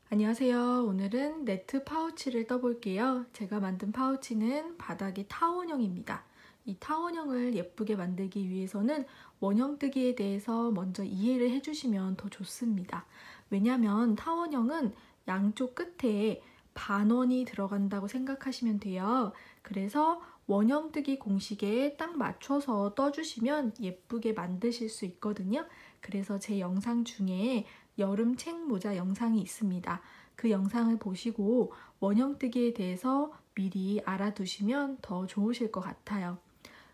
안녕하세요. 오늘은 네트 파우치를 떠볼게요. 제가 만든 파우치는 바닥이 타원형입니다. 이 타원형을 예쁘게 만들기 위해서는 원형뜨기에 대해서 먼저 이해를 해주시면 더 좋습니다. 왜냐하면 타원형은 양쪽 끝에 반원이 들어간다고 생각하시면 돼요. 그래서 원형뜨기 공식에 딱 맞춰서 떠주시면 예쁘게 만드실 수 있거든요. 그래서 제 영상 중에 여름 책 모자 영상이 있습니다. 그 영상을 보시고 원형뜨기에 대해서 미리 알아두시면 더 좋으실 것 같아요.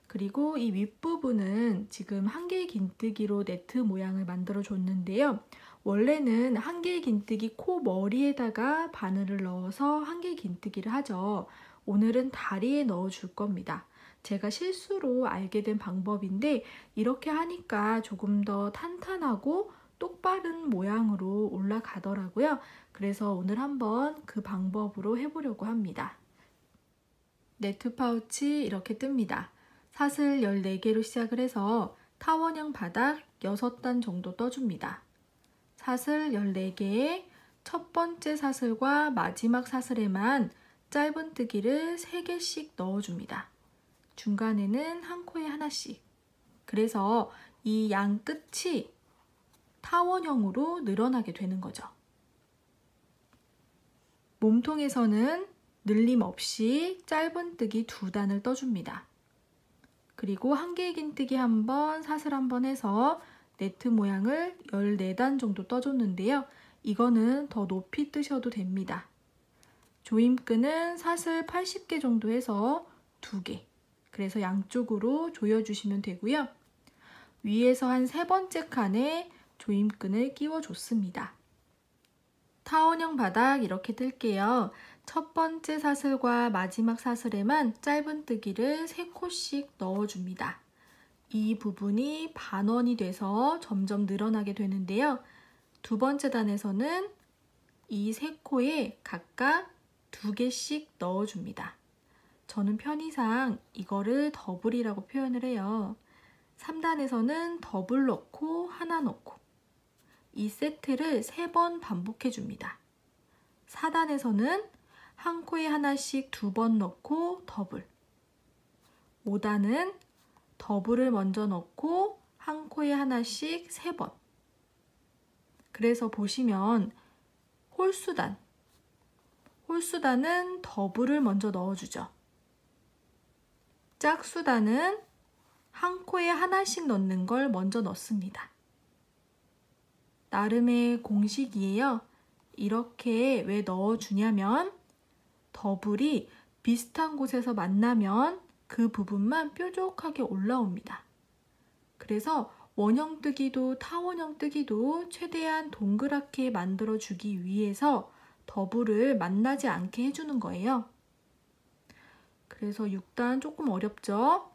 그리고 이 윗부분은 지금 한길 긴뜨기로 네트 모양을 만들어 줬는데요. 원래는 한길 긴뜨기 코 머리에다가 바늘을 넣어서 한길 긴뜨기를 하죠. 오늘은 다리에 넣어 줄 겁니다. 제가 실수로 알게 된 방법인데 이렇게 하니까 조금 더 탄탄하고 똑바른 모양으로 올라가더라고요. 그래서 오늘 한번 그 방법으로 해보려고 합니다. 네트 파우치 이렇게 뜹니다. 사슬 14개로 시작을 해서 타원형 바닥 6단 정도 떠줍니다. 사슬 14개에 첫 번째 사슬과 마지막 사슬에만 짧은뜨기를 3개씩 넣어줍니다. 중간에는 한 코에 하나씩. 그래서 이 양 끝이 타원형으로 늘어나게 되는 거죠. 몸통에서는 늘림 없이 짧은뜨기 2단을 떠줍니다. 그리고 한길 긴뜨기 한번, 사슬 한번 해서 네트 모양을 14단 정도 떠줬는데요. 이거는 더 높이 뜨셔도 됩니다. 조임끈은 사슬 80개 정도 해서 2개. 그래서 양쪽으로 조여주시면 되고요. 위에서 한 3번째 칸에 조임끈을 끼워줬습니다. 타원형 바닥 이렇게 뜰게요. 첫 번째 사슬과 마지막 사슬에만 짧은뜨기를 3코씩 넣어줍니다. 이 부분이 반원이 돼서 점점 늘어나게 되는데요. 두 번째 단에서는 이 3코에 각각 2개씩 넣어줍니다. 저는 편의상 이거를 더블이라고 표현을 해요. 3단에서는 더블 넣고 하나 넣고 이 세트를 3번 반복해 줍니다. 4단에서는 한 코에 하나씩 2번 넣고 더블. 5단은 더블을 먼저 넣고 한 코에 하나씩 3번. 그래서 보시면 홀수단은 더블을 먼저 넣어주죠. 짝수단은 한 코에 하나씩 넣는 걸 먼저 넣습니다. 나름의 공식이에요. 이렇게 왜 넣어주냐면 더블이 비슷한 곳에서 만나면 그 부분만 뾰족하게 올라옵니다. 그래서 원형뜨기도 타원형뜨기도 최대한 동그랗게 만들어주기 위해서 더블을 만나지 않게 해주는 거예요. 그래서 6단 조금 어렵죠?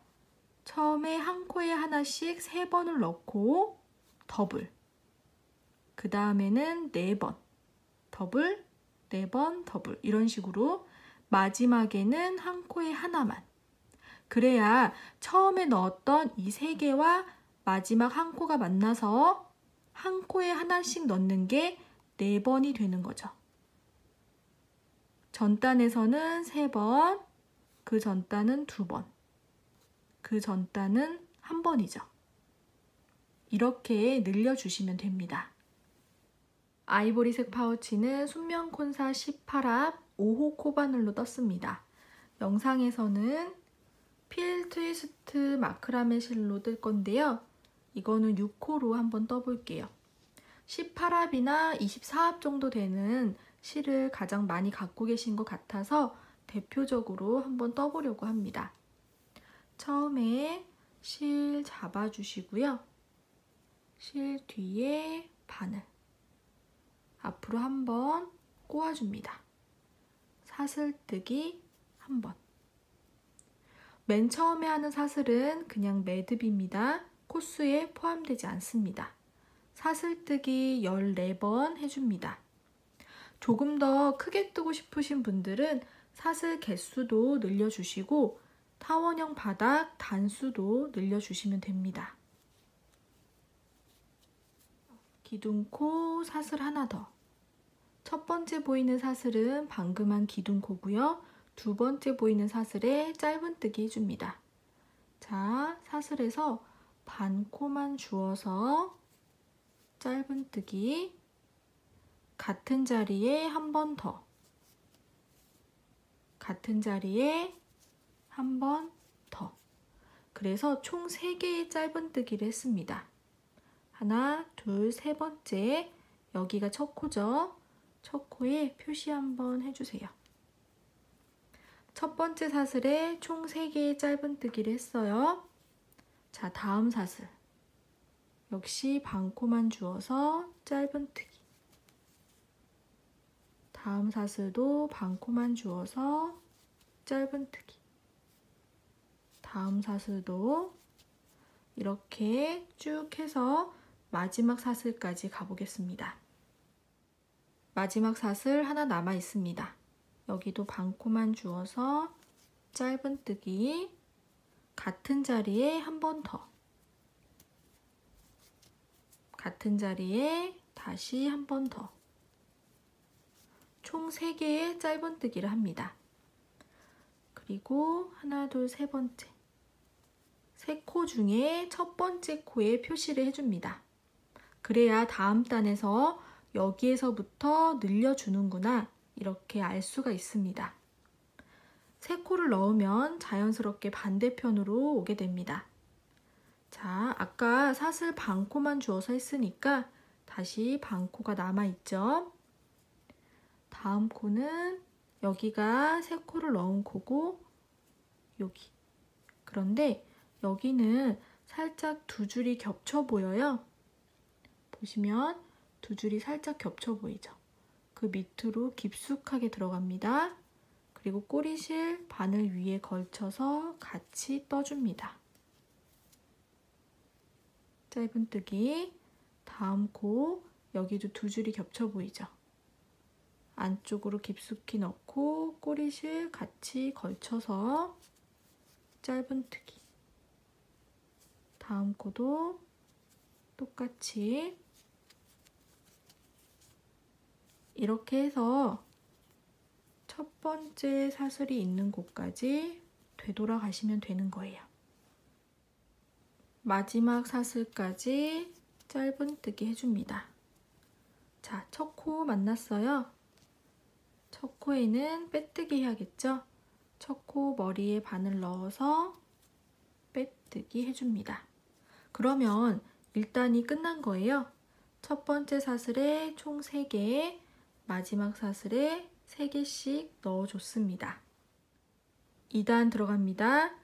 처음에 한 코에 하나씩 3번을 넣고 더블. 그 다음에는 4번 더블, 4번 더블 이런 식으로 마지막에는 한 코에 하나만. 그래야 처음에 넣었던 이 3개와 마지막 한 코가 만나서 한 코에 하나씩 넣는 게 4번이 되는 거죠. 전단에서는 3번, 그 전단은 2번, 그 전단은 1번이죠. 이렇게 늘려주시면 됩니다. 아이보리색 파우치는 순면콘사 18합 5호 코바늘로 떴습니다. 영상에서는 필 트위스트 마크라메 실로 뜰 건데요. 이거는 6호로 한번 떠볼게요. 18합이나 24합 정도 되는 실을 가장 많이 갖고 계신 것 같아서 대표적으로 한번 떠보려고 합니다. 처음에 실 잡아주시고요. 실 뒤에 바늘. 앞으로 한번 꼬아줍니다. 사슬뜨기 한번. 맨 처음에 하는 사슬은 그냥 매듭입니다. 코스에 포함되지 않습니다. 사슬뜨기 14번 해줍니다. 조금 더 크게 뜨고 싶으신 분들은 사슬 개수도 늘려주시고 타원형 바닥 단수도 늘려주시면 됩니다. 기둥코 사슬 하나 더. 첫 번째 보이는 사슬은 방금 한 기둥코고요. 두 번째 보이는 사슬에 짧은뜨기 해줍니다. 자, 사슬에서 반코만 주어서 짧은뜨기, 같은 자리에 한 번 더, 같은 자리에 한 번 더. 그래서 총 3개의 짧은뜨기를 했습니다. 하나, 둘, 세 번째. 여기가 첫 코죠. 첫 코에 표시 한번 해주세요. 첫 번째 사슬에 총 3개의 짧은뜨기를 했어요. 자, 다음 사슬. 역시 반코만 주어서 짧은뜨기. 다음 사슬도 반코만 주어서 짧은뜨기. 다음 사슬도 이렇게 쭉 해서 마지막 사슬까지 가보겠습니다. 마지막 사슬 하나 남아 있습니다. 여기도 반코만 주어서 짧은뜨기, 같은 자리에 한 번 더, 같은 자리에 다시 한 번 더. 총 3개의 짧은뜨기를 합니다. 그리고 하나, 둘, 세 번째. 3코 중에 첫 번째 코에 표시를 해줍니다. 그래야 다음 단에서 여기에서부터 늘려주는구나 이렇게 알 수가 있습니다. 3코를 넣으면 자연스럽게 반대편으로 오게 됩니다. 자, 아까 사슬 반코만 주어서 했으니까 다시 반코가 남아있죠. 다음 코는 여기가 3코를 넣은 코고 여기. 그런데 여기는 살짝 두 줄이 겹쳐 보여요. 보시면 두 줄이 살짝 겹쳐 보이죠. 그 밑으로 깊숙하게 들어갑니다. 그리고 꼬리실 바늘 위에 걸쳐서 같이 떠줍니다. 짧은뜨기. 다음 코 여기도 두 줄이 겹쳐 보이죠. 안쪽으로 깊숙이 넣고 꼬리실 같이 걸쳐서 짧은뜨기. 다음 코도 똑같이 이렇게 해서 첫 번째 사슬이 있는 곳까지 되돌아가시면 되는 거예요. 마지막 사슬까지 짧은뜨기 해줍니다. 자, 첫 코 만났어요. 첫 코에는 빼뜨기 해야겠죠? 첫 코 머리에 바늘 넣어서 빼뜨기 해줍니다. 그러면 1단이 끝난 거예요. 첫 번째 사슬에 총 3개, 마지막 사슬에 3개씩 넣어줬습니다. 2단 들어갑니다.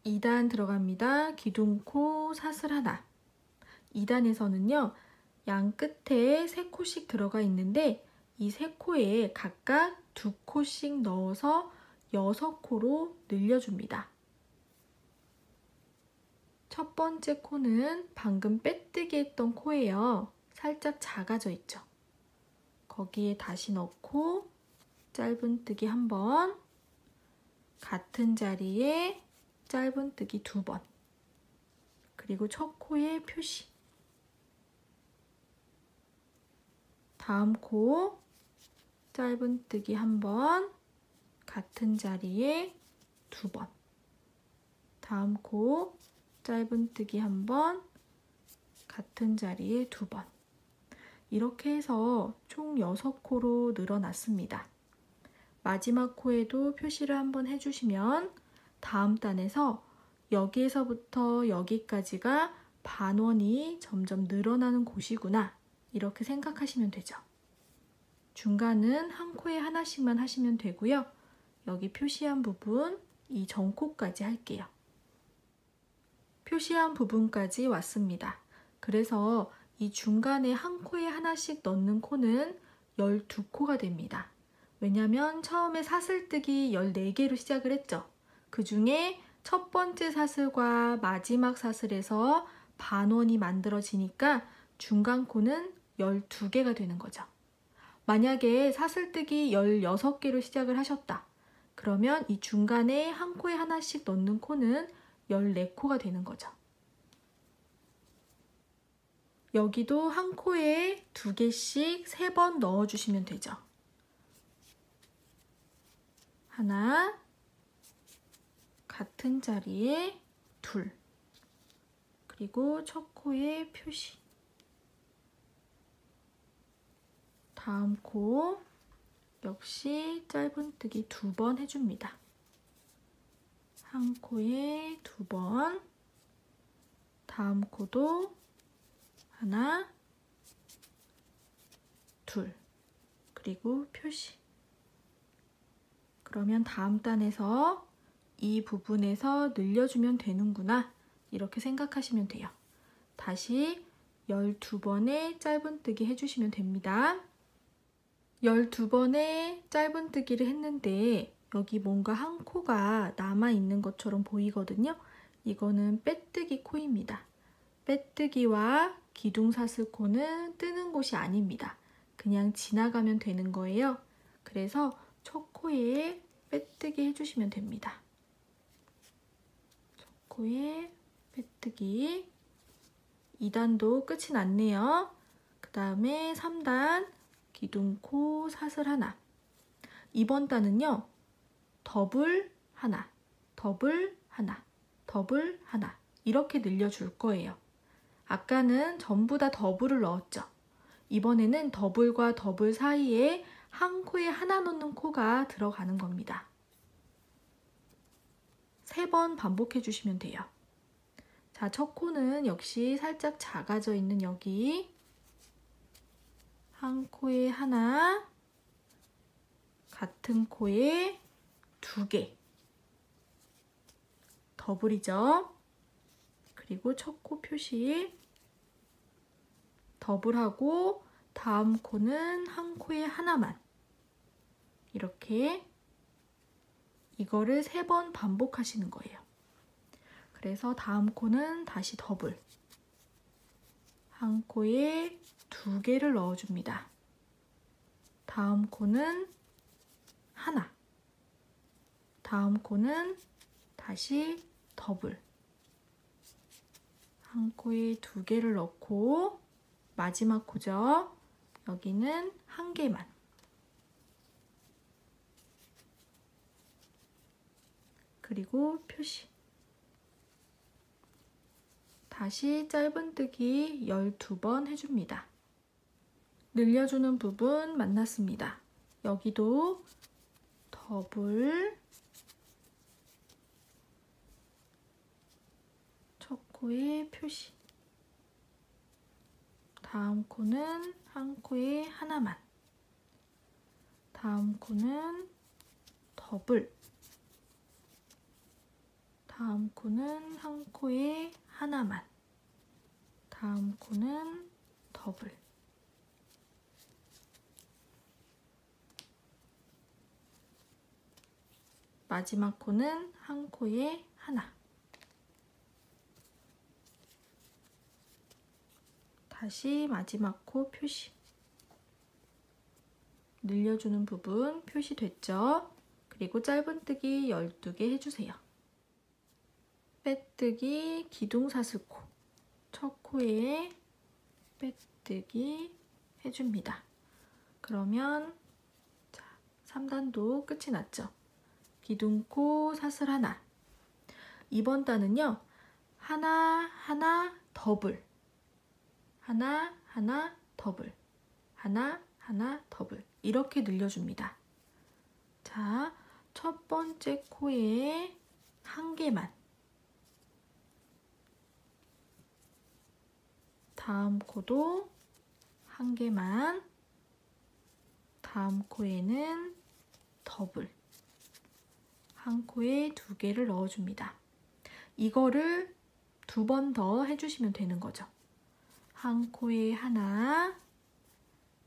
2단 들어갑니다. 기둥코 사슬 하나. 2단에서는요, 양 끝에 3코씩 들어가 있는데 이 3코에 각각 2코씩 넣어서 6코로 늘려줍니다. 첫 번째 코는 방금 빼뜨기 했던 코예요. 살짝 작아져 있죠. 거기에 다시 넣고 짧은뜨기 한 번, 같은 자리에 짧은뜨기 2번, 그리고 첫 코에 표시. 다음 코 짧은뜨기 한 번, 같은 자리에 2번. 다음 코 짧은뜨기 한 번, 같은 자리에 2번. 이렇게 해서 총 6코로 늘어났습니다. 마지막 코에도 표시를 한번 해주시면 다음 단에서 여기에서부터 여기까지가 반원이 점점 늘어나는 곳이구나 이렇게 생각하시면 되죠. 중간은 한 코에 하나씩만 하시면 되고요. 여기 표시한 부분, 이 전코까지 할게요. 표시한 부분까지 왔습니다. 그래서 이 중간에 한 코에 하나씩 넣는 코는 12코가 됩니다. 왜냐면 처음에 사슬뜨기 14개로 시작을 했죠. 그 중에 첫 번째 사슬과 마지막 사슬에서 반원이 만들어지니까 중간 코는 12개가 되는 거죠. 만약에 사슬뜨기 16개로 시작을 하셨다. 그러면 이 중간에 한 코에 하나씩 넣는 코는 14코가 되는 거죠. 여기도 한 코에 2개씩 3번 넣어주시면 되죠. 하나, 같은 자리에 둘, 그리고 첫 코에 표시. 다음 코 역시 짧은뜨기 2번 해줍니다. 한 코에 2번, 다음 코도 하나, 둘, 그리고 표시. 그러면 다음 단에서 이 부분에서 늘려주면 되는구나, 이렇게 생각하시면 돼요. 다시 12번의 짧은뜨기 해주시면 됩니다. 12번의 짧은뜨기를 했는데 여기 뭔가 한 코가 남아있는 것처럼 보이거든요. 이거는 빼뜨기 코입니다. 빼뜨기와 기둥사슬코는 뜨는 곳이 아닙니다. 그냥 지나가면 되는 거예요. 그래서 첫 코에 빼뜨기 해주시면 됩니다. 첫 코에 빼뜨기. 2단도 끝이 났네요. 그 다음에 3단 기둥코 사슬 하나. 이번 단은요, 더블 하나, 더블 하나, 더블 하나, 이렇게 늘려줄 거예요. 아까는 전부 다 더블을 넣었죠. 이번에는 더블과 더블 사이에 한 코에 하나 넣는 코가 들어가는 겁니다. 3번 반복해 주시면 돼요. 자, 첫 코는 역시 살짝 작아져 있는 여기 한 코에 하나, 같은 코에 2개, 더블이죠. 그리고 첫 코 표시, 더블하고 다음 코는 한 코에 하나만, 이렇게 이거를 3번 반복하시는 거예요. 그래서 다음 코는 다시 더블, 한 코에 2개를 넣어줍니다. 다음 코는 하나, 다음 코는 다시 더블, 한 코에 2개를 넣고 마지막 코죠. 여기는 1개만. 그리고 표시. 다시 짧은뜨기 12번 해줍니다. 늘려주는 부분 만났습니다. 여기도 더블, 첫 코에 표시. 다음 코는 한 코에 하나만. 다음 코는 더블. 다음 코는 한 코에 하나만. 다음 코는 더블. 마지막 코는 한 코에 하나. 다시 마지막 코 표시. 늘려주는 부분 표시됐죠? 그리고 짧은뜨기 12개 해주세요. 빼뜨기 기둥사슬코. 첫 코에 빼뜨기 해줍니다. 그러면 자, 3단도 끝이 났죠? 기둥코 사슬 하나. 이번 단은요, 하나, 하나, 더블. 하나, 하나, 더블. 하나, 하나, 더블. 이렇게 늘려줍니다. 자, 첫 번째 코에 1개만. 다음 코도 1개만. 다음 코에는 더블. 한 코에 2개를 넣어줍니다. 이거를 2번 더 해주시면 되는 거죠. 한 코에 하나,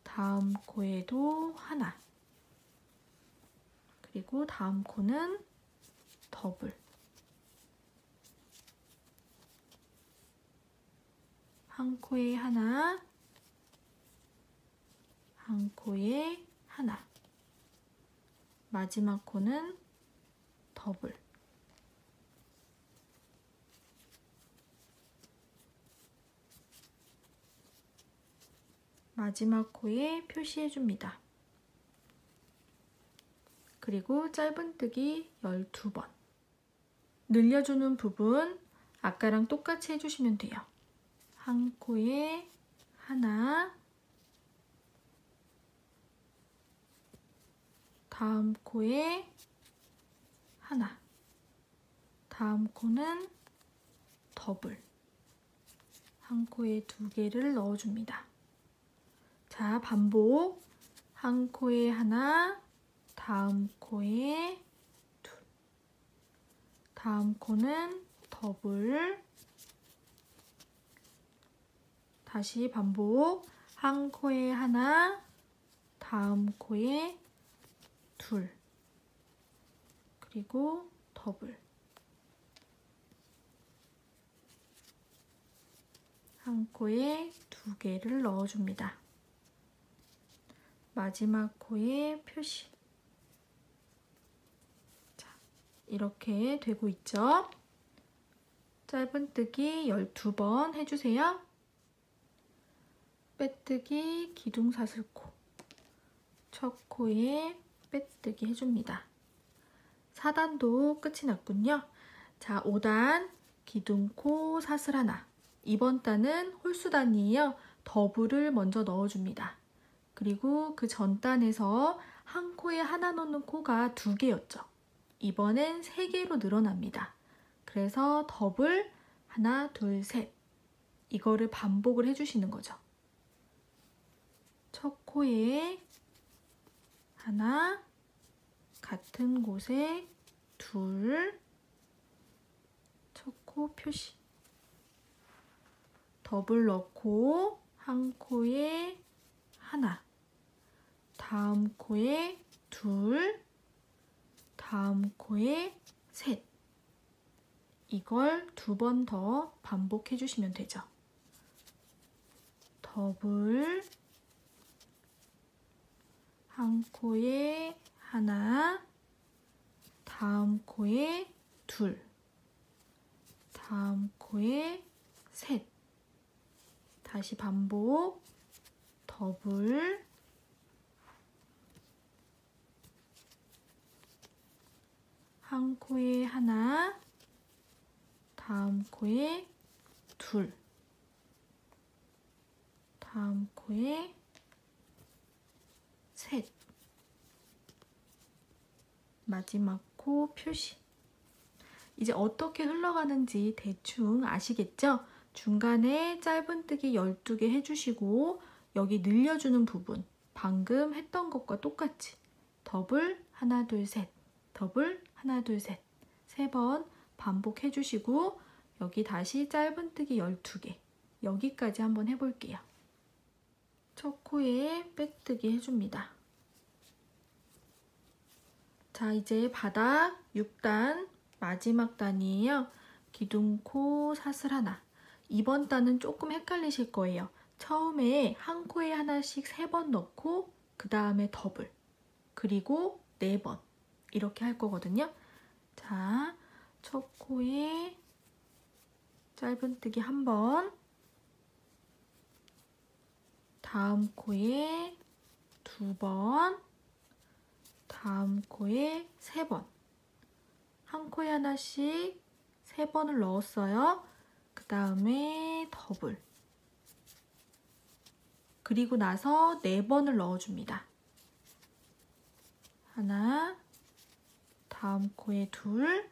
다음 코에도 하나, 그리고 다음 코는 더블. 한 코에 하나, 한 코에 하나. 마지막 코는 더블. 마지막 코에 표시해 줍니다. 그리고 짧은뜨기 12번. 늘려주는 부분 아까랑 똑같이 해주시면 돼요. 한 코에 하나, 다음 코에 하나, 다음 코는 더블, 한 코에 2개를 넣어줍니다. 자, 반복. 한 코에 하나, 다음 코에 둘, 다음 코는 더블, 다시 반복. 한 코에 하나, 다음 코에 둘, 그리고 더블, 한 코에 2개를 넣어줍니다. 마지막 코에 표시. 자, 이렇게 되고 있죠? 짧은뜨기 12번 해주세요. 빼뜨기 기둥사슬코, 첫 코에 빼뜨기 해줍니다. 4단도 끝이 났군요. 자, 5단 기둥코 사슬 하나. 이번 단은 홀수단이에요. 더블을 먼저 넣어줍니다. 그리고 그 전 단에서 한 코에 하나 넣는 코가 2개였죠. 이번엔 3개로 늘어납니다. 그래서 더블 하나, 둘, 셋. 이거를 반복을 해주시는 거죠. 첫 코에 하나, 같은 곳에 둘, 첫 코 표시. 더블 넣고 한 코에 하나, 다음 코에 둘, 다음 코에 셋. 이걸 2번 더 반복해 주시면 되죠. 더블, 한 코에 하나, 다음 코에 둘, 다음 코에 셋. 다시 반복. 더블, 한 코에 하나, 다음 코에 둘, 다음 코에 셋. 마지막 코 표시. 이제 어떻게 흘러가는지 대충 아시겠죠? 중간에 짧은뜨기 12개 해주시고 여기 늘려주는 부분 방금 했던 것과 똑같이 더블 하나 둘 셋, 더블 하나 둘 셋, 3번 반복해 주시고 여기 다시 짧은뜨기 12개. 여기까지 한번 해볼게요. 첫 코에 빼뜨기 해줍니다. 자, 이제 바닥 6단 마지막 단이에요. 기둥코 사슬 하나. 이번 단은 조금 헷갈리실 거예요. 처음에 한 코에 하나씩 3번 넣고 그 다음에 더블, 그리고 4번 이렇게 할 거거든요. 자, 첫 코에 짧은뜨기 1번, 다음 코에 2번, 다음 코에 3번. 한 코에 하나씩 3번을 넣었어요. 그 다음에 더블. 그리고 나서 4번을 넣어줍니다. 하나, 다음 코에 둘,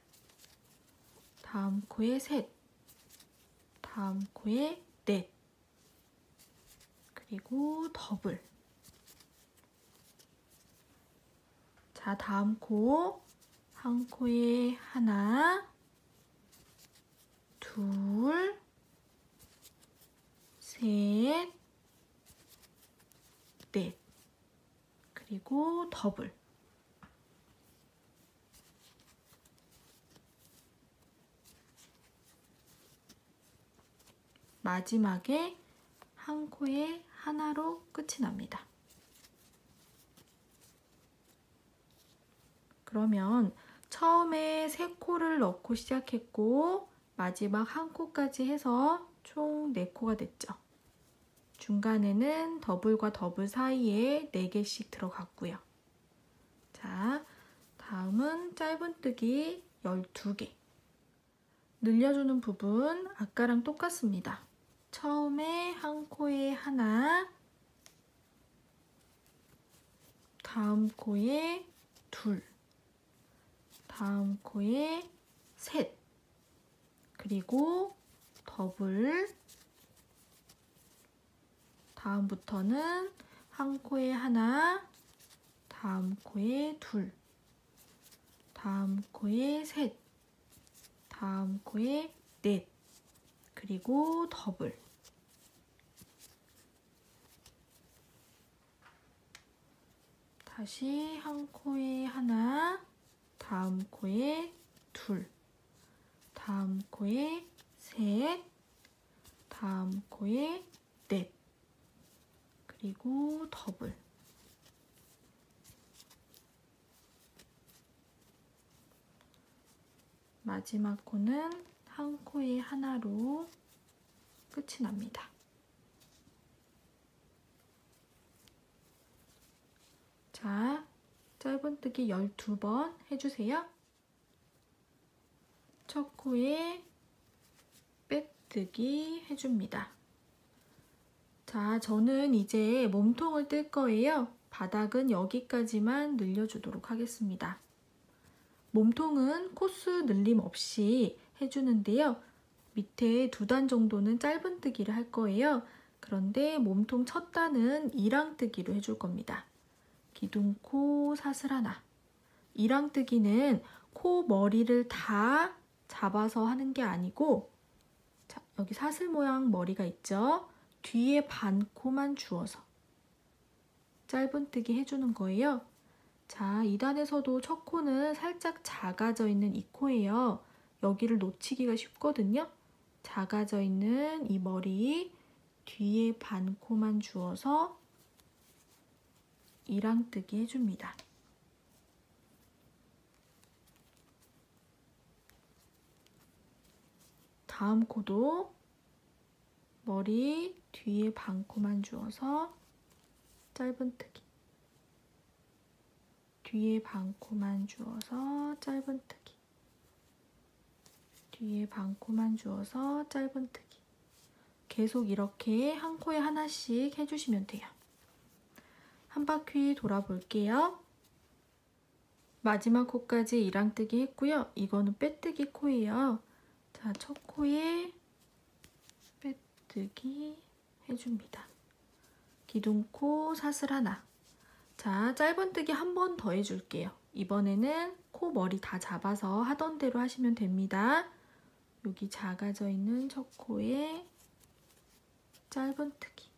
다음 코에 셋, 다음 코에 넷, 그리고 더블. 자, 다음 코. 한 코에 하나, 둘, 셋, 넷, 그리고 더블. 마지막에 한 코에 하나로 끝이 납니다. 그러면 처음에 3코를 넣고 시작했고 마지막 한 코까지 해서 총 4코가 됐죠. 중간에는 더블과 더블 사이에 4개씩 들어갔고요. 자, 다음은 짧은뜨기 12개. 늘려주는 부분 아까랑 똑같습니다. 처음에 한 코에 하나, 다음 코에 둘, 다음 코에 셋, 그리고 더블, 다음부터는 한 코에 하나, 다음 코에 둘, 다음 코에 셋, 다음 코에 넷, 그리고 더블. 다시 한 코에 하나, 다음 코에 둘, 다음 코에 셋, 다음 코에 넷, 그리고 더블. 마지막 코는 한 코에 하나로 끝이 납니다. 자, 짧은뜨기 12번 해주세요. 첫 코에 빼뜨기 해줍니다. 자, 저는 이제 몸통을 뜰 거예요. 바닥은 여기까지만 늘려주도록 하겠습니다. 몸통은 코수 늘림 없이 해주는데요. 밑에 2단 정도는 짧은뜨기를 할 거예요. 그런데 몸통 첫 단은 이랑뜨기로 해줄 겁니다. 기둥코 사슬 하나. 이랑뜨기는 코 머리를 다 잡아서 하는 게 아니고, 자, 여기 사슬 모양 머리가 있죠? 뒤에 반 코만 주어서 짧은뜨기 해주는 거예요. 자, 2단에서도 첫 코는 살짝 작아져 있는 이 코예요. 여기를 놓치기가 쉽거든요. 작아져 있는 이 머리 뒤에 반 코만 주어서 이랑뜨기 해줍니다. 다음 코도 머리 뒤에 반 코만 주어서 짧은뜨기. 뒤에 반 코만 주어서 짧은뜨기. 뒤에 반 코만 주어서 짧은뜨기. 계속 이렇게 한 코에 하나씩 해주시면 돼요. 한 바퀴 돌아볼게요. 마지막 코까지 이랑뜨기 했고요. 이거는 빼뜨기 코예요. 자, 첫 코에 빼뜨기 해줍니다. 기둥코 사슬 하나. 자, 짧은뜨기 한 번 더 해줄게요. 이번에는 코 머리 다 잡아서 하던 대로 하시면 됩니다. 여기 작아져 있는 첫 코에 짧은뜨기.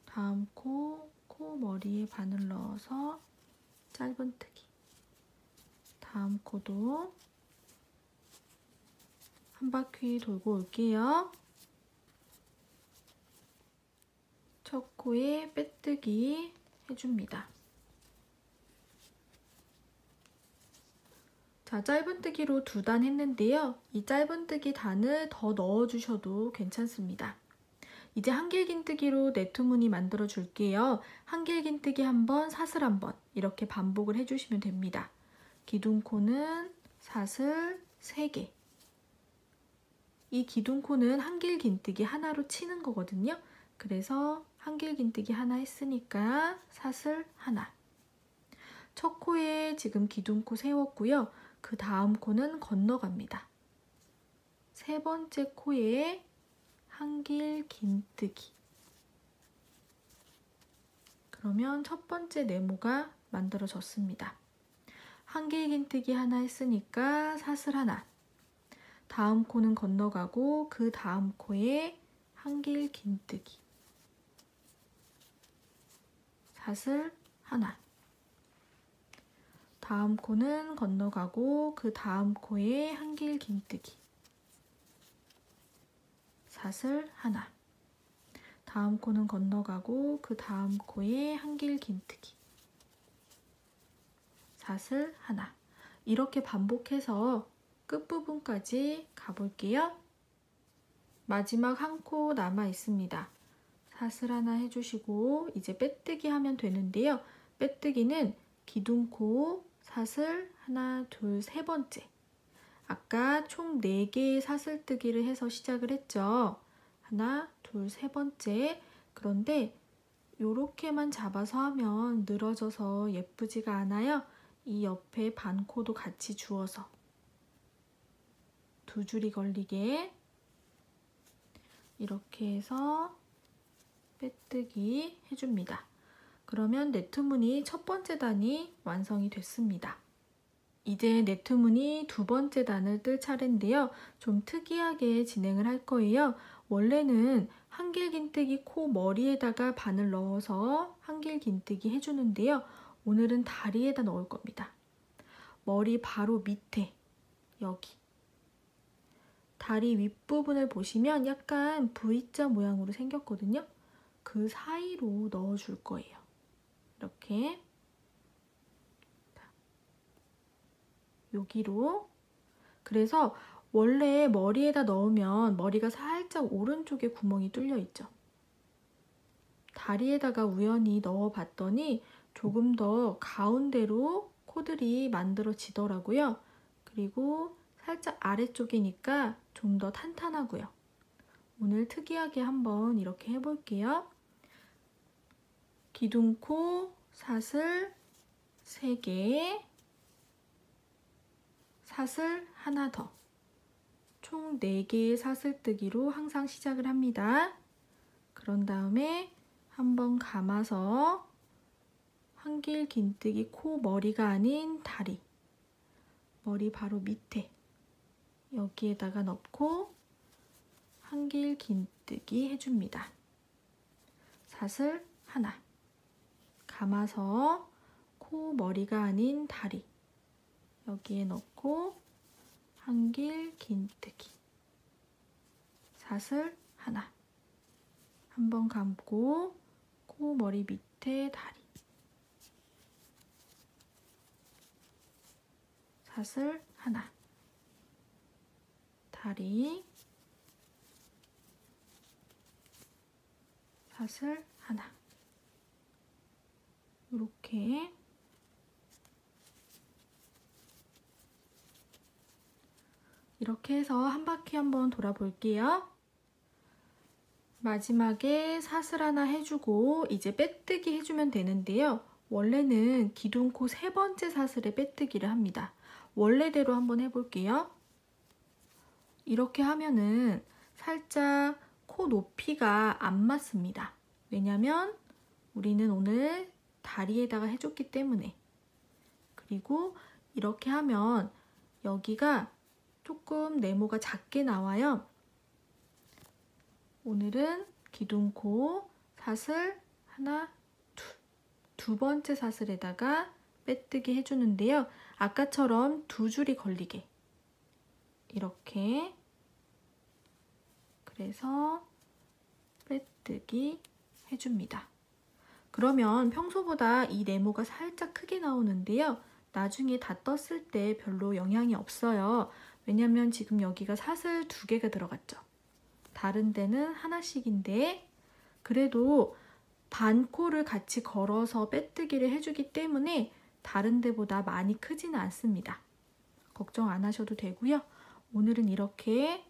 다음 코 머리에 바늘 넣어서 짧은뜨기. 다음 코도 한 바퀴 돌고 올게요. 첫 코에 빼뜨기 해줍니다. 자, 짧은뜨기로 2단 했는데요. 이 짧은뜨기 단을 더 넣어주셔도 괜찮습니다. 이제 한길긴뜨기로 네트무늬 만들어 줄게요. 한길긴뜨기 한 번, 사슬 한 번 이렇게 반복을 해주시면 됩니다. 기둥코는 사슬 3개. 이 기둥코는 한길긴뜨기 하나로 치는 거거든요. 그래서 한길긴뜨기 하나 했으니까 사슬 하나. 첫 코에 지금 기둥코 세웠고요. 그 다음 코는 건너갑니다. 세 번째 코에 한길긴뜨기. 그러면 첫 번째 네모가 만들어졌습니다. 한길긴뜨기 하나 했으니까 사슬 하나. 다음 코는 건너가고 그 다음 코에 한길긴뜨기. 사슬 하나. 다음 코는 건너가고 그 다음 코에 한길긴뜨기. 사슬 하나. 다음 코는 건너가고 그 다음 코에 한길긴뜨기. 사슬 하나. 이렇게 반복해서 끝부분까지 가볼게요. 마지막 한 코 남아 있습니다. 사슬 하나 해주시고 이제 빼뜨기 하면 되는데요. 빼뜨기는 기둥코 사슬 하나, 둘, 세 번째. 아까 총 4개의 사슬뜨기를 해서 시작을 했죠. 하나, 둘, 세 번째. 그런데 요렇게만 잡아서 하면 늘어져서 예쁘지가 않아요. 이 옆에 반코도 같이 주어서 2줄이 걸리게 이렇게 해서 빼뜨기 해줍니다. 그러면 네트무늬 첫 번째 단이 완성이 됐습니다. 이제 네트무늬 두 번째 단을 뜰 차례인데요. 좀 특이하게 진행을 할 거예요. 원래는 한길긴뜨기 코 머리에다가 바늘 넣어서 한길긴뜨기 해주는데요. 오늘은 다리에다 넣을 겁니다. 머리 바로 밑에 여기 다리 윗부분을 보시면 약간 V자 모양으로 생겼거든요. 그 사이로 넣어줄 거예요. 이렇게 여기로. 그래서 원래 머리에다 넣으면 머리가 살짝 오른쪽에 구멍이 뚫려 있죠. 다리에다가 우연히 넣어봤더니 조금 더 가운데로 코들이 만들어지더라고요. 그리고 살짝 아래쪽이니까 좀 더 탄탄하고요. 오늘 특이하게 한번 이렇게 해볼게요. 기둥코 사슬 3개, 사슬 하나 더. 총 4개의 사슬뜨기로 항상 시작을 합니다. 그런 다음에 한번 감아서 한길긴뜨기 코 머리가 아닌 다리, 머리 바로 밑에 여기에다가 넣고 한길긴뜨기 해줍니다. 사슬 하나, 감아서 코 머리가 아닌 다리 여기에 넣고 한길긴뜨기, 사슬 하나, 한번 감고 코 머리 밑에 다리, 사슬 하나, 다리, 사슬 하나. 이렇게 해서 한 바퀴 한번 돌아볼게요. 마지막에 사슬 하나 해주고 이제 빼뜨기 해주면 되는데요. 원래는 기둥코 3번째 사슬에 빼뜨기를 합니다. 원래대로 한번 해볼게요. 이렇게 하면은 살짝 코 높이가 안 맞습니다. 왜냐면 우리는 오늘 다리에다가 해줬기 때문에. 그리고 이렇게 하면 여기가 조금 네모가 작게 나와요. 오늘은 기둥코 사슬 하나, 두 번째 사슬에다가 빼뜨기 해주는데요. 아까처럼 2줄이 걸리게 이렇게. 그래서 빼뜨기 해줍니다. 그러면 평소보다 이 네모가 살짝 크게 나오는데요. 나중에 다 떴을 때 별로 영향이 없어요. 왜냐면 지금 여기가 사슬 2개가 들어갔죠. 다른 데는 하나씩인데 그래도 반코를 같이 걸어서 빼뜨기를 해주기 때문에 다른 데보다 많이 크지는 않습니다. 걱정 안 하셔도 되고요. 오늘은 이렇게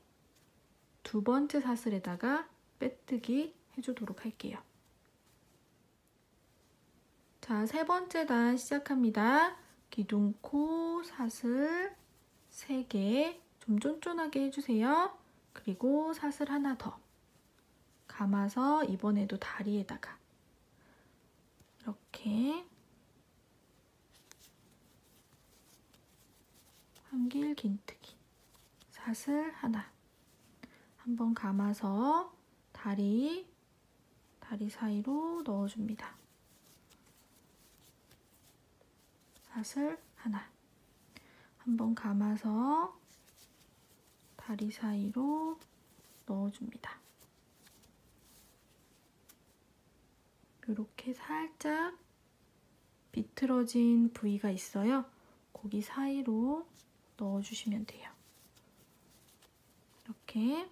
2번째 사슬에다가 빼뜨기 해주도록 할게요. 자, 3번째 단 시작합니다. 기둥코 사슬 3개, 좀 쫀쫀하게 해주세요. 그리고 사슬 하나 더 감아서 이번에도 다리에다가 이렇게 한길긴뜨기, 사슬 하나, 한번 감아서 다리 사이로 넣어줍니다. 사슬 하나, 한번 감아서 다리 사이로 넣어줍니다. 이렇게 살짝 비틀어진 부위가 있어요. 거기 사이로 넣어주시면 돼요. 이렇게.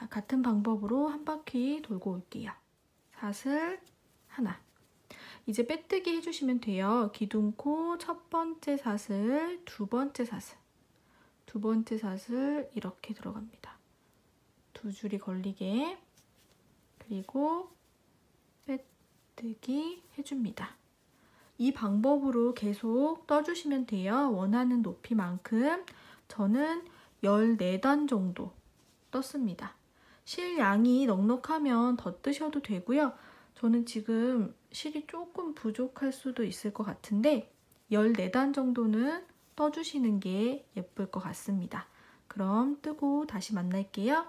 자, 같은 방법으로 한 바퀴 돌고 올게요. 사슬 하나. 이제 빼뜨기 해주시면 돼요. 기둥코 첫 번째 사슬, 두 번째 사슬. 두 번째 사슬 이렇게 들어갑니다. 두 줄이 걸리게. 그리고 빼뜨기 해줍니다. 이 방법으로 계속 떠주시면 돼요. 원하는 높이만큼. 저는 14단 정도 떴습니다. 실 양이 넉넉하면 더 뜨셔도 되고요. 저는 지금 실이 조금 부족할 수도 있을 것 같은데 14단 정도는 떠주시는 게 예쁠 것 같습니다. 그럼 뜨고 다시 만날게요.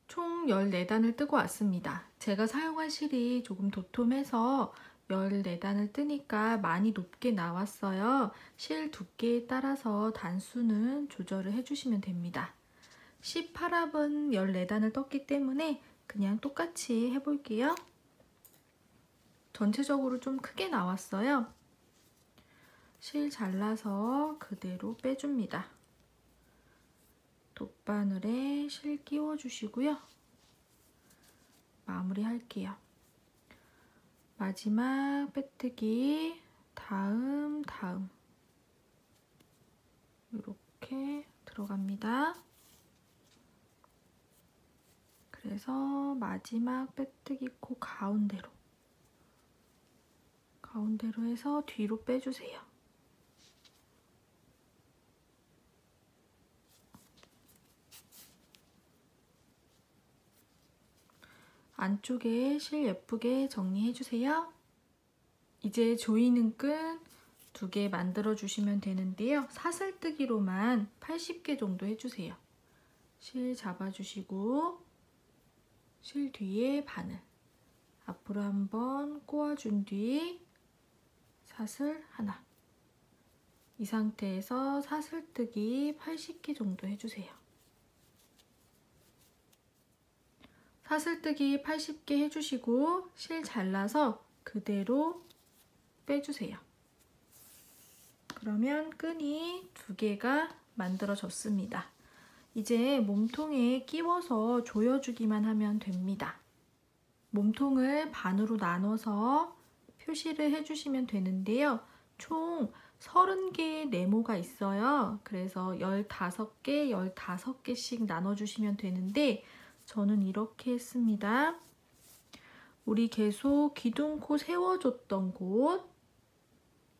총 14단을 뜨고 왔습니다. 제가 사용한 실이 조금 도톰해서 14단을 뜨니까 많이 높게 나왔어요. 실 두께에 따라서 단수는 조절을 해주시면 됩니다. 18합은 14단을 떴기 때문에 그냥 똑같이 해볼게요. 전체적으로 좀 크게 나왔어요. 실 잘라서 그대로 빼줍니다. 돗바늘에 실 끼워주시고요. 마무리 할게요. 마지막 빼뜨기 다음 이렇게 들어갑니다. 그래서 마지막 빼뜨기 코 가운데로 해서 뒤로 빼주세요. 안쪽에 실 예쁘게 정리해주세요. 이제 조이는 끈 2개 만들어 주시면 되는데요. 사슬뜨기로만 80개 정도 해주세요. 실 잡아주시고 실 뒤에 바늘 앞으로 한번 꼬아준 뒤 사슬 하나. 이 상태에서 사슬뜨기 80개 정도 해주세요. 사슬뜨기 80개 해주시고 실 잘라서 그대로 빼주세요. 그러면 끈이 2개가 만들어졌습니다. 이제 몸통에 끼워서 조여주기만 하면 됩니다. 몸통을 반으로 나눠서 표시를 해주시면 되는데요. 총 30개의 네모가 있어요. 그래서 15개, 15개씩 나눠주시면 되는데 저는 이렇게 했습니다. 우리 계속 기둥코 세워줬던 곳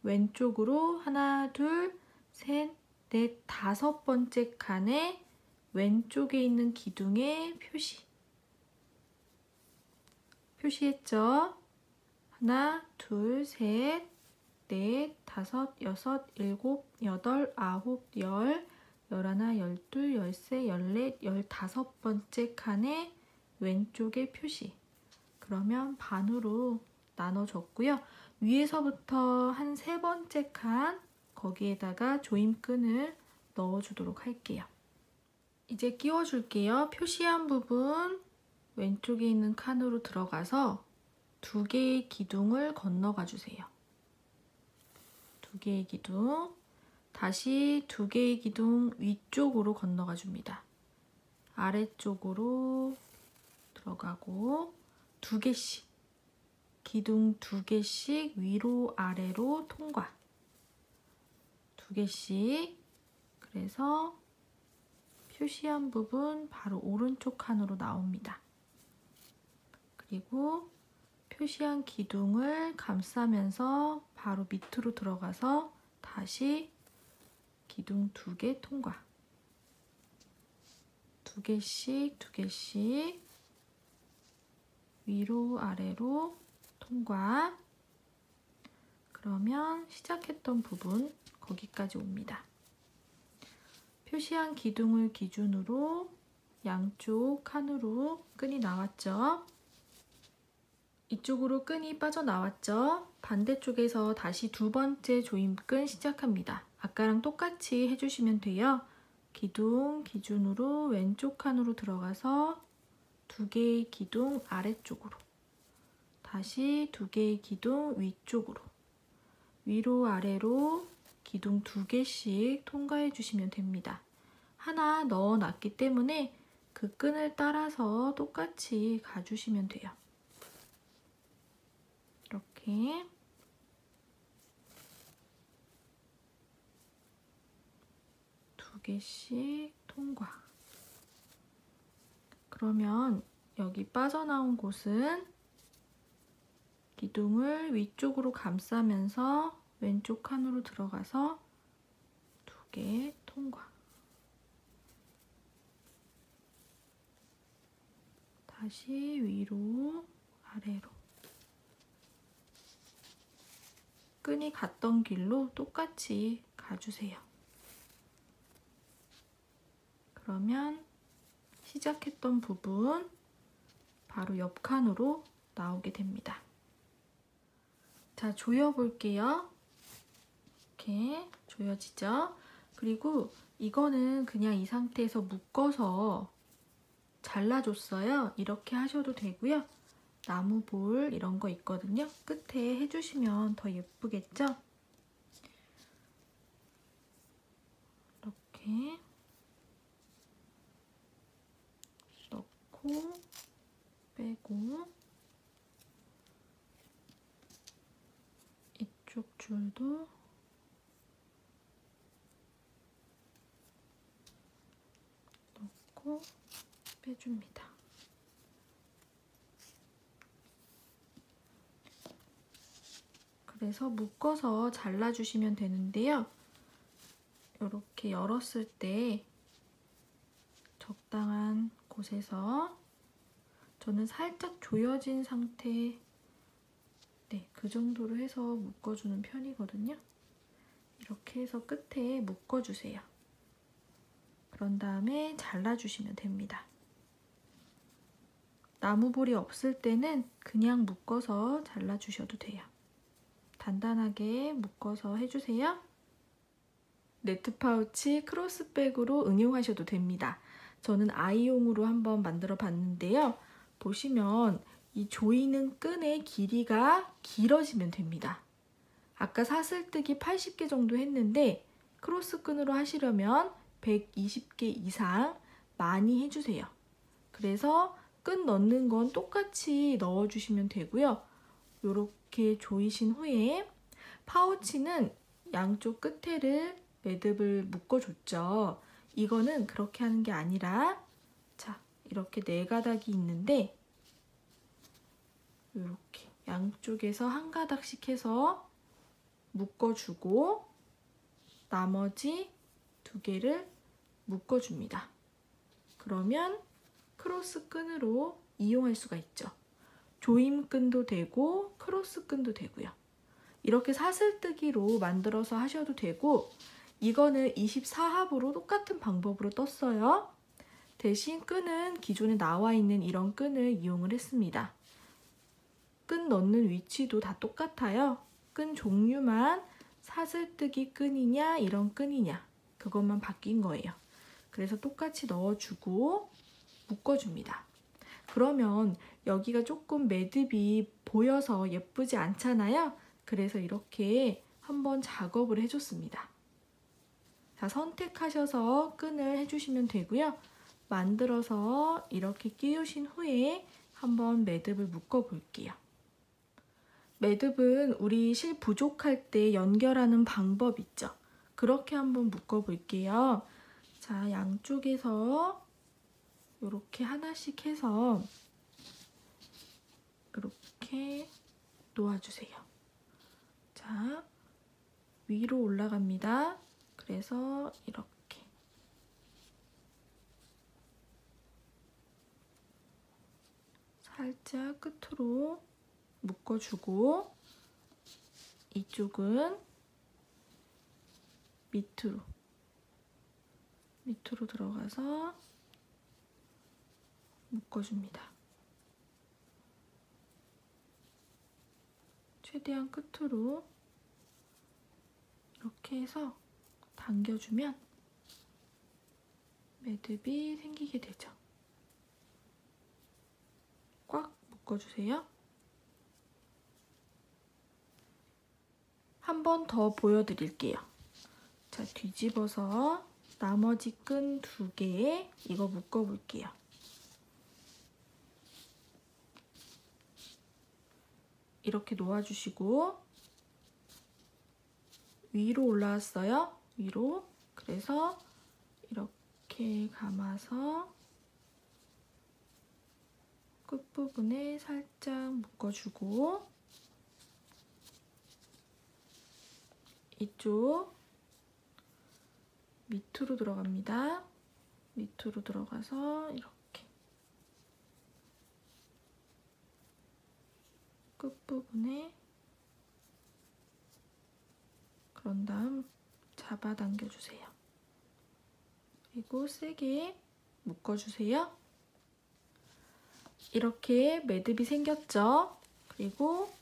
왼쪽으로 하나, 둘, 셋, 넷, 5번째 칸에 왼쪽에 있는 기둥에 표시했죠? 하나, 둘, 셋, 넷, 5, 6, 7, 8, 9, 10, 11, 12, 13, 14, 15번째 칸에 왼쪽에 표시. 그러면 반으로 나눠줬고요. 위에서부터 한 3번째 칸 거기에다가 조임끈을 넣어주도록 할게요. 이제 끼워줄게요. 표시한 부분 왼쪽에 있는 칸으로 들어가서 2개의 기둥을 건너가 주세요. 2개의 기둥, 다시 2개의 기둥 위쪽으로 건너가 줍니다. 아래쪽으로 들어가고 2개씩 기둥 2개씩 위로 아래로 통과 2개씩. 그래서 표시한 부분 바로 오른쪽 칸으로 나옵니다. 그리고 표시한 기둥을 감싸면서 바로 밑으로 들어가서 다시 기둥 2개 통과 2개씩 위로 아래로 통과. 그러면 시작했던 부분 거기까지 옵니다. 표시한 기둥을 기준으로 양쪽 칸으로 끈이 나왔죠? 이쪽으로 끈이 빠져나왔죠? 반대쪽에서 다시 2번째 조임끈 시작합니다. 아까랑 똑같이 해주시면 돼요. 기둥 기준으로 왼쪽 칸으로 들어가서 2개의 기둥 아래쪽으로 다시 2개의 기둥 위쪽으로 위로 아래로 기둥 2개씩 통과해 주시면 됩니다. 하나 넣어놨기 때문에 그 끈을 따라서 똑같이 가주시면 돼요. 이렇게 두 개씩 통과. 그러면 여기 빠져나온 곳은 기둥을 위쪽으로 감싸면서 왼쪽 칸으로 들어가서 두 개 통과. 다시 위로 아래로. 끈이 갔던 길로 똑같이 가주세요. 그러면 시작했던 부분 바로 옆 칸으로 나오게 됩니다. 자, 조여 볼게요. 이렇게 조여지죠? 그리고 이거는 그냥 이 상태에서 묶어서 잘라줬어요. 이렇게 하셔도 되고요. 나무 볼 이런 거 있거든요. 끝에 해주시면 더 예쁘겠죠? 이렇게 넣고 빼고 이쪽 줄도 넣고 빼줍니다. 그래서 묶어서 잘라주시면 되는데요. 이렇게 열었을 때 적당한 곳에서 저는 살짝 조여진 상태, 네, 그 정도로 해서 묶어주는 편이거든요. 이렇게 해서 끝에 묶어주세요. 그런 다음에 잘라주시면 됩니다. 나무볼이 없을 때는 그냥 묶어서 잘라주셔도 돼요. 단단하게 묶어서 해주세요. 네트 파우치 크로스백으로 응용하셔도 됩니다. 저는 아이용으로 한번 만들어 봤는데요. 보시면 이 조이는 끈의 길이가 길어지면 됩니다. 아까 사슬뜨기 80개 정도 했는데 크로스 끈으로 하시려면 120개 이상 많이 해주세요. 그래서 끈 넣는 건 똑같이 넣어주시면 되고요. 이렇게 조이신 후에 파우치는 양쪽 끝에를 매듭을 묶어줬죠. 이거는 그렇게 하는 게 아니라, 자, 이렇게 네 가닥이 있는데 이렇게 양쪽에서 한 가닥씩 해서 묶어주고 나머지 두 개를 묶어줍니다. 그러면 크로스 끈으로 이용할 수가 있죠. 조임 끈도 되고 크로스 끈도 되고요. 이렇게 사슬뜨기로 만들어서 하셔도 되고, 이거는 24합으로 똑같은 방법으로 떴어요. 대신 끈은 기존에 나와 있는 이런 끈을 이용을 했습니다. 끈 넣는 위치도 다 똑같아요. 끈 종류만 사슬뜨기 끈이냐 이런 끈이냐 그것만 바뀐 거예요. 그래서 똑같이 넣어주고 묶어줍니다. 그러면 여기가 조금 매듭이 보여서 예쁘지 않잖아요. 그래서 이렇게 한번 작업을 해줬습니다. 자, 선택하셔서 끈을 해주시면 되고요. 만들어서 이렇게 끼우신 후에 한번 매듭을 묶어 볼게요. 매듭은 우리 실 부족할 때 연결하는 방법 있죠? 그렇게 한번 묶어 볼게요. 자, 양쪽에서 이렇게 하나씩 해서 이렇게 놓아주세요. 자, 위로 올라갑니다. 그래서 이렇게 살짝 끝으로 묶어주고 이쪽은 밑으로 들어가서 묶어줍니다. 최대한 끝으로 이렇게 해서 당겨주면 매듭이 생기게 되죠. 꽉 묶어주세요. 한 번 더 보여드릴게요. 자, 뒤집어서 나머지 끈 두 개에 이거 묶어볼게요. 이렇게 놓아주시고 위로 올라왔어요. 위로. 그래서 이렇게 감아서 끝부분에 살짝 묶어주고 이쪽 밑으로 들어갑니다. 밑으로 들어가서 이렇게 끝부분에 그런 다음 잡아당겨주세요. 그리고 세게 묶어주세요. 이렇게 매듭이 생겼죠? 그리고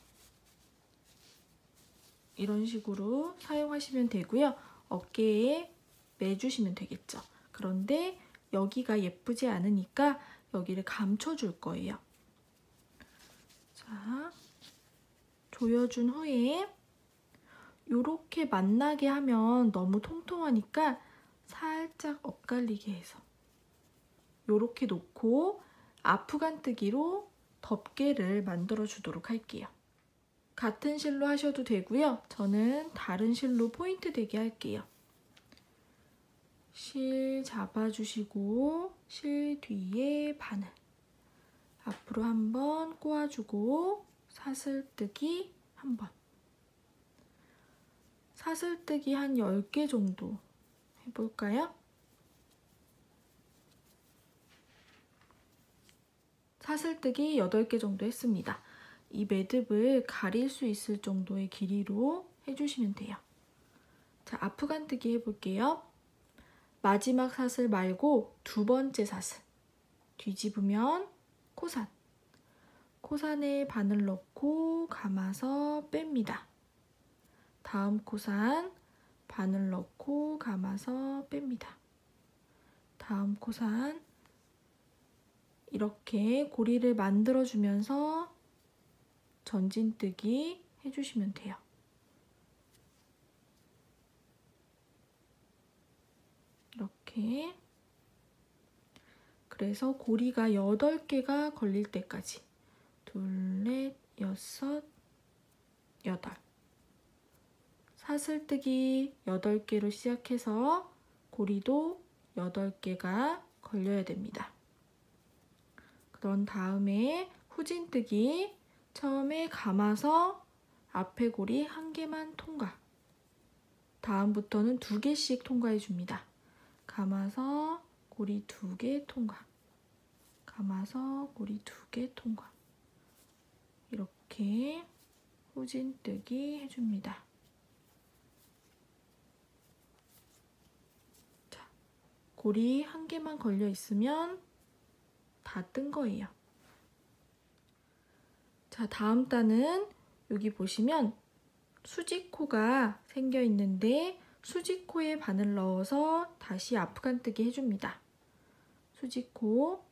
이런 식으로 사용하시면 되고요. 어깨에 매주시면 되겠죠. 그런데 여기가 예쁘지 않으니까 여기를 감춰줄 거예요. 자, 조여준 후에 이렇게 만나게 하면 너무 통통하니까 살짝 엇갈리게 해서 이렇게 놓고 아프간뜨기로 덮개를 만들어 주도록 할게요. 같은 실로 하셔도 되고요. 저는 다른 실로 포인트 되게 할게요. 실 잡아주시고 실 뒤에 바늘 앞으로 한번 꼬아주고 사슬뜨기 한번, 사슬뜨기 한 10개 정도 해볼까요? 사슬뜨기 8개 정도 했습니다. 이 매듭을 가릴 수 있을 정도의 길이로 해주시면 돼요. 자, 아프간뜨기 해볼게요. 마지막 사슬 말고 두 번째 사슬 뒤집으면 코산, 코산에 바늘 넣고 감아서 뺍니다. 다음 코산 바늘 넣고 감아서 뺍니다. 다음 코산 이렇게 고리를 만들어주면서 전진뜨기 해주시면 돼요. 이렇게. 그래서 고리가 8개가 걸릴 때까지 2, 4, 6, 8 사슬뜨기 8개로 시작해서 고리도 8개가 걸려야 됩니다. 그런 다음에 후진뜨기 처음에 감아서 앞에 고리 1개만 통과. 다음부터는 2개씩 통과해 줍니다. 감아서 고리 2개 통과. 감아서 고리 2개 통과. 이렇게 후진뜨기 해줍니다. 자, 고리 1개만 걸려 있으면 다 뜬 거예요. 자, 다음 단은 여기 보시면 수직코가 생겨 있는데 수직코에 바늘 넣어서 다시 아프간뜨기 해줍니다. 수직코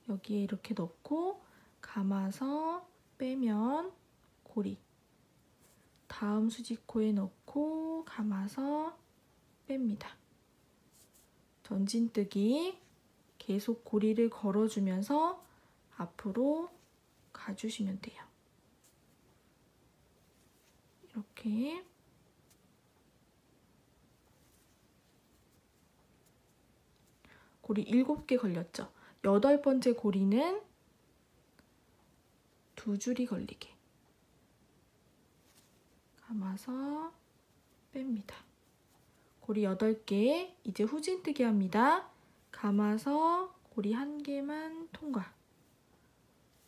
여기에 이렇게 넣고 감아서 빼면 고리, 다음 수직코에 넣고 감아서 뺍니다. 전진뜨기 계속 고리를 걸어주면서 앞으로 가주시면 돼요. 이렇게 고리 7개 걸렸죠. 8번째 고리는 2줄이 걸리게 감아서 뺍니다. 고리 8개, 이제 후진뜨기 합니다. 감아서 고리 1개만 통과.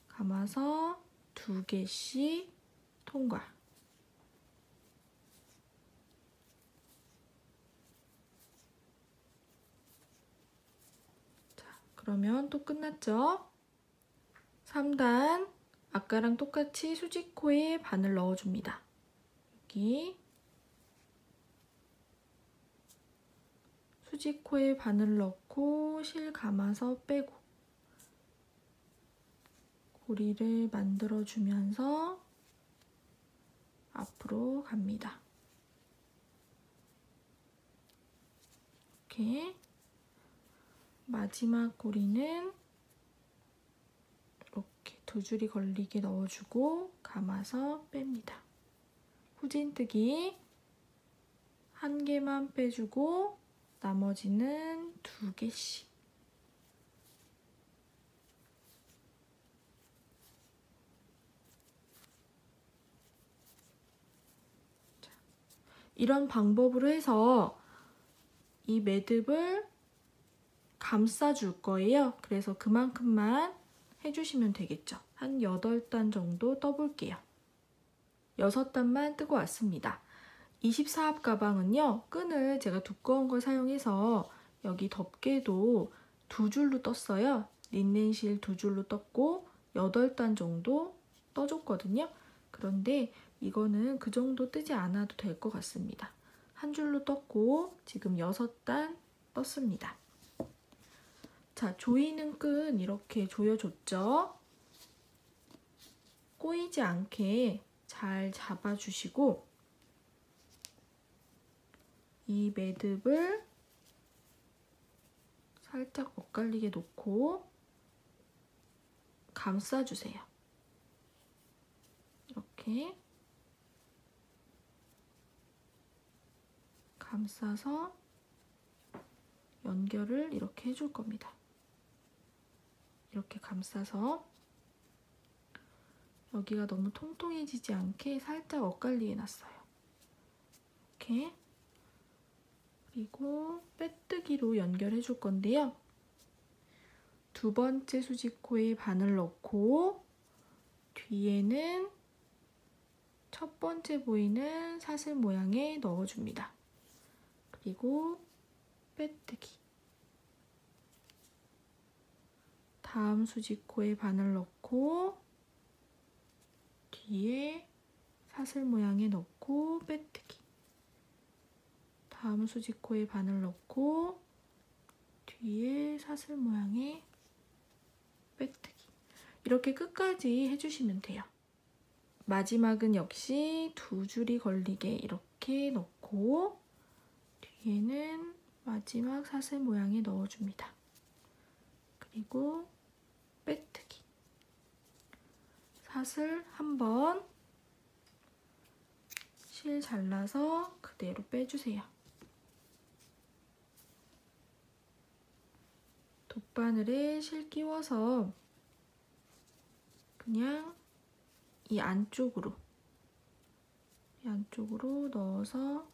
감아서 2개씩 통과. 자, 그러면 또 끝났죠? 3단 아까랑 똑같이 수직코에 바늘 넣어줍니다. 여기 수직코에 바늘 넣고 실 감아서 빼고 고리를 만들어주면서 앞으로 갑니다. 이렇게 마지막 고리는 이렇게 두 줄이 걸리게 넣어주고 감아서 뺍니다. 후진뜨기 한 개만 빼주고 나머지는 두 개씩. 이런 방법으로 해서 이 매듭을 감싸줄 거예요. 그래서 그만큼만 해주시면 되겠죠. 한 8단 정도 떠볼게요. 6단만 뜨고 왔습니다. 24합 가방은요, 끈을 제가 두꺼운 걸 사용해서 여기 덮개도 두 줄로 떴어요. 린넨실 두 줄로 떴고 8단 정도 떠줬거든요. 그런데 이거는 그 정도 뜨지 않아도 될 것 같습니다. 한 줄로 떴고 지금 6단 떴습니다. 자, 조이는 끈 이렇게 조여줬죠. 꼬이지 않게 잘 잡아주시고 이 매듭을 살짝 엇갈리게 놓고 감싸주세요. 이렇게 감싸서 연결을 이렇게 해줄 겁니다. 이렇게 감싸서 여기가 너무 통통해지지 않게 살짝 엇갈리게 놨어요. 이렇게. 그리고 빼뜨기로 연결해 줄 건데요. 두 번째 수직코에 바늘 넣고 뒤에는 첫 번째 보이는 사슬 모양에 넣어줍니다. 그리고 빼뜨기. 다음 수직코에 바늘 넣고 뒤에 사슬 모양에 넣고 빼뜨기. 다음 수직코에 바늘 넣고 뒤에 사슬 모양의 빼뜨기. 이렇게 끝까지 해주시면 돼요. 마지막은 역시 두 줄이 걸리게 이렇게 넣고 뒤에는 마지막 사슬 모양에 넣어줍니다. 그리고 빼뜨기. 사슬 한번 실 잘라서 그대로 빼주세요. 돗바늘에 실 끼워서 그냥 이 안쪽으로 넣어서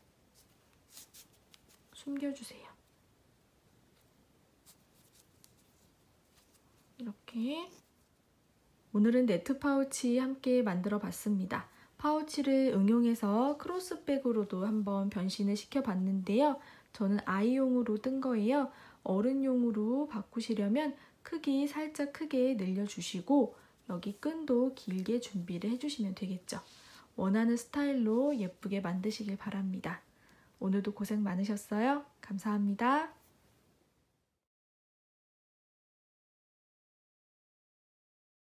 숨겨주세요. 이렇게. 오늘은 네트 파우치 함께 만들어 봤습니다. 파우치를 응용해서 크로스백으로도 한번 변신을 시켜봤는데요. 저는 아이용으로 뜬 거예요. 어른용으로 바꾸시려면 크기 살짝 크게 늘려주시고 여기 끈도 길게 준비를 해주시면 되겠죠. 원하는 스타일로 예쁘게 만드시길 바랍니다. 오늘도 고생 많으셨어요. 감사합니다.